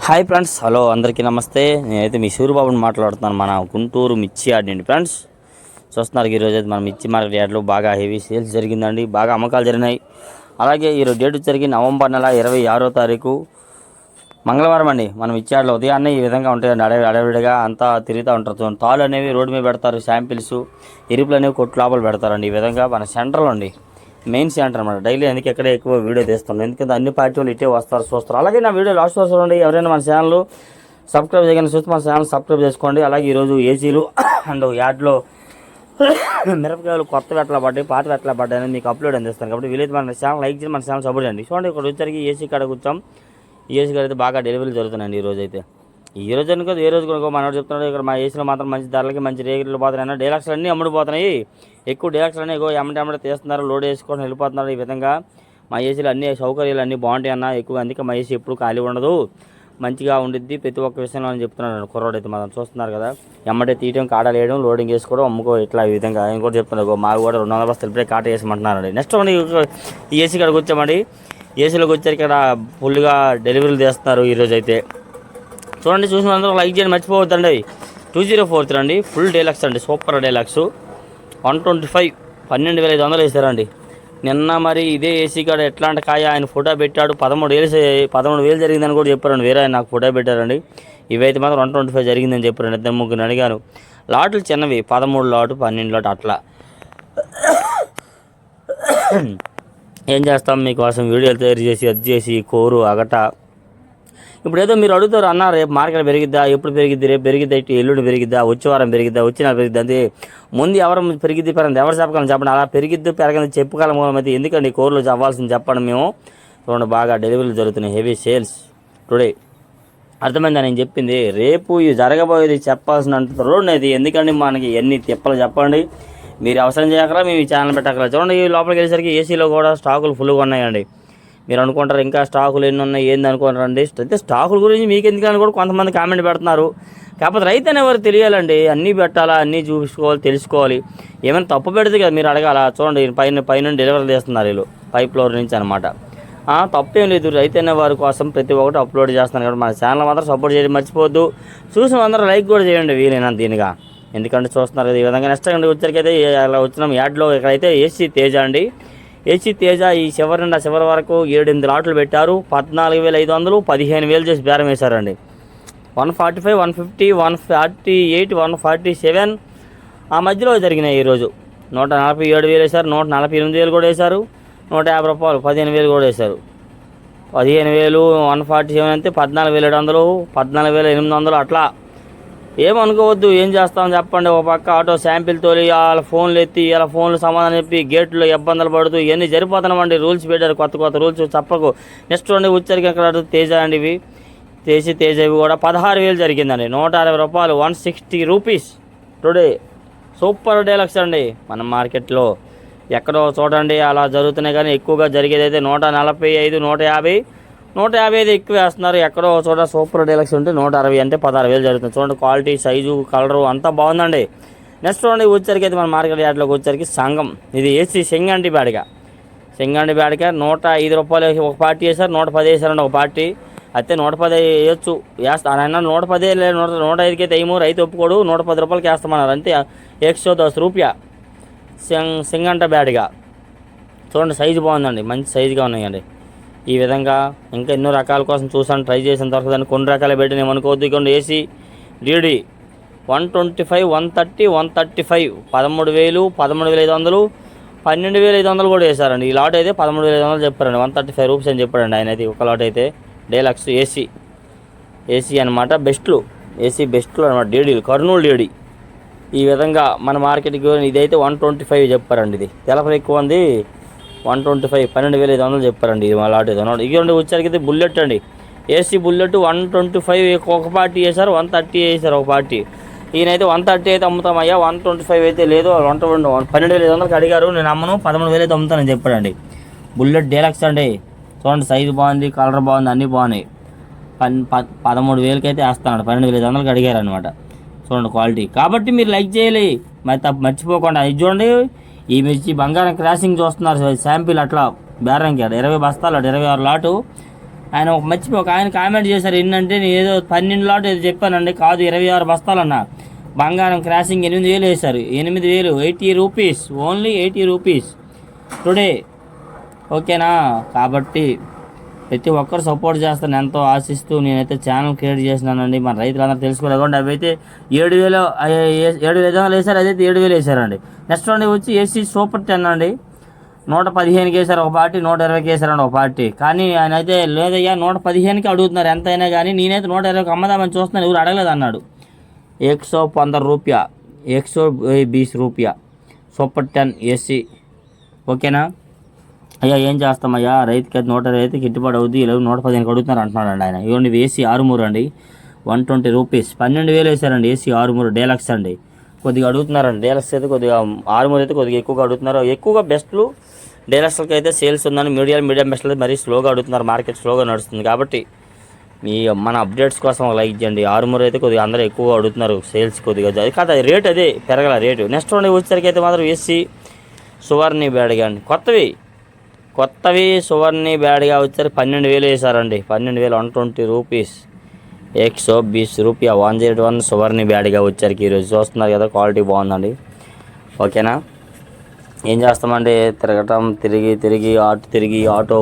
Hi friends, hello అందరికీ నమస్తే. నేనైతే మీ సూర్యబాబుని మాట్లాడుతున్నాను. మన గుంటూరు మిర్చి యార్డ్ అండి ఫ్రెండ్స్. చూస్తున్నారు ఈరోజు అయితే మన మిర్చి మార్కెట్ యార్డ్లో బాగా హెవీ సేల్స్ జరిగిందండి, బాగా అమ్మకాలు జరిగినాయి. అలాగే ఈరోజు డేట్ వచ్చరికి నవంబర్ నెల 26వ తారీఖు మంగళవారం అండి. మనం మిర్చి యార్డ్లో ఉదయాన్నే ఈ విధంగా ఉంటాయండి, అడవిడిగా అంతా తిరుగుతూ ఉంటారు. తాళ్ళు అనేవి రోడ్డు మీద పెడతారు, శాంపిల్స్ ఎరుపులు అనేవి కొట్టు లోపల పెడతారండి. ఈ విధంగా మన సెంటర్లో అండి, మెయిన్ సెంటర్ అనమాట. డైలీ అందుకే ఎక్కడ ఎక్కువ వీడియో తీస్తున్నాను, ఎందుకంటే అన్ని పార్టీ వాళ్ళు ఇట్టే వస్తారు, చూస్తారు. అలాగే నా వీడియో లాస్ట్ వరకు చూడండి. ఎవరైనా మన ఛానల్ సబ్స్క్రైబ్ చేయగానే చూస్తే మన ఛానల్ సబ్స్క్రైబ్ చేసుకోండి. అలాగే ఈరోజు ఏసీలు అండ్ యార్డ్లో మిరపకాయలు కొత్త వెట్ల పడ్డాయి, పాత వెట్ల పడ్డాయి అనేది మీకు అప్లోడ్ అందిస్తాను. కాబట్టి వీలైతే మన ఛానల్ లైక్ చేసి మన ఛానల్ సపోర్ట్ చేయండి. చూడండి, ఇక్కడ వచ్చరికి ఏసీ కాడ కూర్చోం. ఈ ఏసీ కాడ అయితే బాగా డెలివరీలు జరుగుతున్నాయండి. ఈరోజు అయితే ఈ రోజు అనుకో ఏ రోజు కొనుక్కో మనోడు చెప్తున్నాడు. ఇక్కడ మా ఏసీలో మాత్రం మంచి ధరలకి మంచి రేట్లు పోతున్నాయి. డీలక్స్లు అన్నీ అమ్ముడుపోతున్నాయి. ఎక్కువ డీలక్స్లు అన్నీ ఎమ్మటి తీస్తున్నారు, లోడ్ వేసుకొని వెళ్ళిపోతున్నారు. ఈ విధంగా మా ఏసీలు అన్ని సౌకర్యాలు అన్నీ బాగుంటాయి అన్న ఎక్కువ. అందుకే మా ఏసీ ఎప్పుడు ఖాళీ ఉండదు, మంచిగా ఉండిద్ది ప్రతి ఒక్క విషయంలో అని చెప్తున్నాడు కుర్రోడు అయితే. మనం చూస్తున్నారు కదా, ఎమ్మటే తీయడం, కాటాలు వేయడం, లోడింగ్ వేసుకోవడం, అమ్ముకో ఇట్లా ఈ విధంగా ఆయన కూడా చెప్తున్నారు. మాకు కూడా 200 బస్తాలు ఇప్పుడే కాట వేసమంటున్నారండి. నెక్స్ట్ ఈ ఏసీ కాడికి వచ్చామండి. ఏసీలోకి వచ్చారు, ఇక్కడ ఫుల్గా డెలివరీలు చేస్తున్నారు ఈరోజు అయితే. చూడండి, చూసిన అందరూ లైక్ చేయండి, మర్చిపోవద్దండి. 2043 అండి, ఫుల్ డీలక్స్ అండి, సూపర్ డీలక్స్ 125 12,500 వేసారండి నిన్న. మరి ఇదే ఏసీ కాడ ఎట్లాంటి కాయ ఆయన ఫోటో పెట్టాడు. 13,000 జరిగిందని కూడా చెప్పారండి. వేరే ఆయన నాకు ఫోటో పెట్టారండి. ఇవైతే మాత్రం 125 జరిగిందని చెప్పారండి. 2-3 అడిగాను. లాట్లు చిన్నవి, 13 లాటు 12 లాటు అట్లా. ఏం చేస్తాం, మీకోసం వీడియోలు తయారు చేసి అది చేసి కోరు అగట. ఇప్పుడు ఏదో మీరు అడుగుతారు అన్న, రేపు మార్కెట్ పెరిగిద్దా, ఎప్పుడు పెరిగిద్ది, రేపు పెరిగిద్దా, ఇటు ఎల్లుండి పెరిగిద్దా, వచ్చే వారం పెరిగిద్దా, వచ్చిన పెరిగిద్దా, అంటే ముందు ఎవరు పెరిగిద్ది పెరగదు, ఎవరు చెప్పగలం చెప్పండి. అలా పెరిగిద్ది పెరగదు చెప్పుకోగలం అయితే. ఎందుకండి కోర్లు అవ్వాల్సింది చెప్పండి. మేము చూడండి, బాగా డెలివరీలు జరుగుతున్నాయి, హెవీ సేల్స్ టుడే. అర్థమైందా నేను చెప్పింది? రేపు ఇది జరగబోయేది చెప్పాల్సినంత రోడ్ ఇది. ఎందుకండి మనకి ఎన్ని తిప్పలు చెప్పండి. మీరు అవసరం చేయకరా, మేము ఈ ఛానల్ పెట్టకరా. చూడండి, ఈ లోపలికి వెళ్ళేసరికి ఏసీలో కూడా స్టాకులు ఫుల్గా ఉన్నాయండి. మీరు అనుకుంటారు ఇంకా స్టాకులు ఎన్ని ఉన్నాయి ఏంది అనుకుంటారండి. అయితే స్టాకుల గురించి మీకు ఎందుకని కూడా కొంతమంది కామెంట్ పెడుతున్నారు. కాకపోతే రైతు అనేవారు తెలియాలండి, అన్నీ పెట్టాలా, అన్నీ చూసుకోవాలి, తెలుసుకోవాలి. ఏమైనా తప్పు పెడితే కదా మీరు అడగాల. చూడండి, పైన డెలివరీ చేస్తున్నారు వీళ్ళు, 5 ఫ్లోర్ నుంచి అనమాట. తప్పేం లేదు, రైతు అనేవారి కోసం ప్రతి ఒక్కటి అప్లోడ్ చేస్తున్నాను. కాబట్టి మన ఛానల్ మాత్రం సపోర్ట్ చేయడం మర్చిపోవద్దు. చూసిన అందరూ లైక్ కూడా చేయండి వీలైనంత దీనిగా, ఎందుకంటే చూస్తున్నారు కదా ఈ విధంగా. నెక్స్ట్ అండి వచ్చరికైతే అలా వచ్చినాం యాడ్లో. ఇక్కడైతే ఏసీ తేజ అండి. ఏసీ తేజ ఈ చివరి నుండి చివరి వరకు 7-8 లాట్లు పెట్టారు. 14,500 15,000 చేసి బేరం వేశారండి. 145 150 148 147 ఆ మధ్యలో జరిగినాయి. ఈరోజు 147,000 వేశారు, 148,000 కూడా వేశారు, 150 రూపాయలు 15,000 కూడా వేశారు. 15,000 147 అంటే 14,700 14,800 అట్లా. ఏమనుకోవద్దు, ఏం చేస్తామని చెప్పండి. ఒక పక్క ఆటో శాంపిల్ తోలి వాళ్ళ ఫోన్లు ఎత్తి ఇలా ఫోన్లు సమాధానం చెప్పి గేట్లో ఇబ్బందులు పడుతూ ఇవన్నీ జరిపోతున్నామండి. రూల్స్ పెట్టారు, కొత్త రూల్స్ చెప్పకు. నెక్స్ట్ అండి ఉచ్చరికి అక్కడ తేజ అండి. ఇవి తేజ ఇవి కూడా 16,000 జరిగిందండి. 160 రూపాయలు 160 రూపీస్ టుడే. సూపర్ డీలక్స్ అండి. మన మార్కెట్లో ఎక్కడో చూడండి అలా జరుగుతున్నాయి, కానీ ఎక్కువగా జరిగేది అయితే 145 150 ఎక్కువ వేస్తున్నారు. ఎక్కడో చోట సూపర్ డీలక్స్ ఉంటే 160 అంటే 16,000 జరుగుతుంది. చూడండి, క్వాలిటీ, సైజు, కలరు అంతా బాగుందండి. నెక్స్ట్ చూడండి వచ్చరికి అయితే మన మార్కెట్ యార్డ్లోకి వచ్చరికి సంఘం. ఇది ఏసీ సింగండి బ్యాడ్గా 105 రూపాయలు ఒక పార్టీ వేశారు, 110 వేశారండి ఒక పార్టీ. అయితే 110 వేయచ్చు, వేస్తాను ఆయన 110 లేదు 105కి అయితే ఏమో రైతు ఒప్పుకోడు. 110 రూపాయలకి వేస్తామన్నారు అంతే. 110 రూపాయ సింగంట బ్యాడ్గా. చూడండి, సైజు బాగుందండి, మంచి సైజుగా ఉన్నాయండి. ఈ విధంగా ఇంకా ఎన్నో రకాల కోసం చూసాను, ట్రై చేసిన దొరకదని కొన్ని రకాలు పెట్టిన ఏమనుకోవద్దు. ఇక్కడ ఏసీ డీడీ 125 130 135 13,000 13,500 12,500 కూడా వేశారండి. ఈ లాట్ అయితే 13,500 చెప్పారండి. 135 రూపీస్ అని చెప్పాడండి ఆయన అయితే. ఒక లాట్ అయితే డీలక్స్ ఏసీ అనమాట. ఏసీ బెస్ట్లు అనమాట. డీడీలు కర్నూలు డీడీ. ఈ విధంగా మన మార్కెట్కి ఇదైతే 125 చెప్పారండి. ఇది తెలపలు ఎక్కువ ఉంది. 125 12,500 చెప్పారండి. ఇది మా లాట్ ఏదో. ఇక వచ్చరికి బుల్లెట్ అండి. ఏసీ బుల్లెట్ 125 ఒక పార్టీ వేశారు, 130 వేశారు ఒక పార్టీ. ఈయనైతే 130 అయితే అమ్ముతామయ్యా, 125 అయితే లేదు. 12,500కి అడిగారు, నేను అమ్మను 13,000 అయితే అమ్ముతానని చెప్పాడండి. బుల్లెట్ డీలక్స్ అండి. చూడండి, సైజు బాగుంది, కలర్ బాగుంది, అన్నీ బాగున్నాయి. 13,000కి అయితే వేస్తాను. 12,500కి అడిగారు అనమాట. చూడండి క్వాలిటీ. కాబట్టి మీరు లైక్ చేయాలి, మరి మర్చిపోకుండా. ఇది చూడండి, ఈ మిర్చి బంగారం క్రాసింగ్ చూస్తున్నారు శాంపిల్. అట్లా బేరంకి 20 బస్తాలు 26 లాటు ఆయన ఒక ఆయన కామెంట్ చేశారు ఏంటంటే నేను ఏదో 12 లాట్ ఏదో చెప్పానండి, కాదు 26 బస్తాలన్నా. బంగారం క్రాసింగ్ 8,000 వేశారు. 8,000, 80 రూపీస్, ఓన్లీ 80 రూపీస్ టుడే. ఓకేనా? కాబట్టి ప్రతి ఒక్కరు సపోర్ట్ చేస్తాను ఎంతో ఆశిస్తూ నేనైతే ఛానల్ క్రియేట్ చేసినానండి. మన రైతులందరూ తెలుసుకోలేకుండా అవి అయితే 7,000 వేశారు, అదైతే 7,000 వేశారండి. నెక్స్ట్ అండి వచ్చి ఏసీ సూపర్ 10 అండి. 115కి వేశారు ఒక పార్టీ, 120కి వేశారండి ఒక పార్టీ. కానీ ఆయన అయితే లేదయ్యా 115కి అడుగుతున్నారు ఎంతైనా కానీ, నేనైతే 120కి అమ్మదామని చూస్తున్నాను, ఎవరు అడగలేదు అన్నాడు. 115 రూపాయ, 120 రూపాయ సూపర్ 10 ఏసీ. ఓకేనా అయ్యా? ఏం చేస్తామయ్యా, రైతుకి అయితే 120 గిట్టుబాటు అవుద్ది, ఇలా 115కి అడుగుతున్నారు అంటున్నాడు అండి ఆయన. ఇవ్వండి ఏసీ 6 అండి, 120 రూపీస్, 12,000 వేశారండి. ఏసీ 6 డీలక్స్ అండి. కొద్దిగా అడుగుతున్నారండి డీలక్స్ అయితే, కొద్దిగా 6 అయితే కొద్దిగా ఎక్కువగా అడుగుతున్నారు. ఎక్కువగా బెస్ట్లు డీలక్స్లకి అయితే సేల్స్ ఉందని, మీడియం బెస్ట్లు అయితే మరీ స్లోగా అడుగుతున్నారు, మార్కెట్ స్లోగా నడుస్తుంది. కాబట్టి మన అప్డేట్స్ కోసం లైక్ చేయండి. 6 అయితే కొద్దిగా అందరూ ఎక్కువగా అడుగుతున్నారు సేల్స్, కొద్దిగా కాదు రేట్ అదే పెరగల రేటు. నెక్స్ట్ రోజు వచ్చేసరికి అయితే మాత్రం ఏసీ సువర్ణి బ్యాడ్గా అండి, కొత్తవి సువర్ణి బ్యాడ్గా వచ్చారు. 12,000 వేశారండి. 12,000, 120 రూపీస్, 120 రూపాయ, 101 సువర్ణి బ్యాడ్గా వచ్చారు. ఈరోజు చూస్తున్నారు కదా, క్వాలిటీ బాగుందండి. ఓకేనా? ఏం చేస్తామండి, తిరిగి ఆటో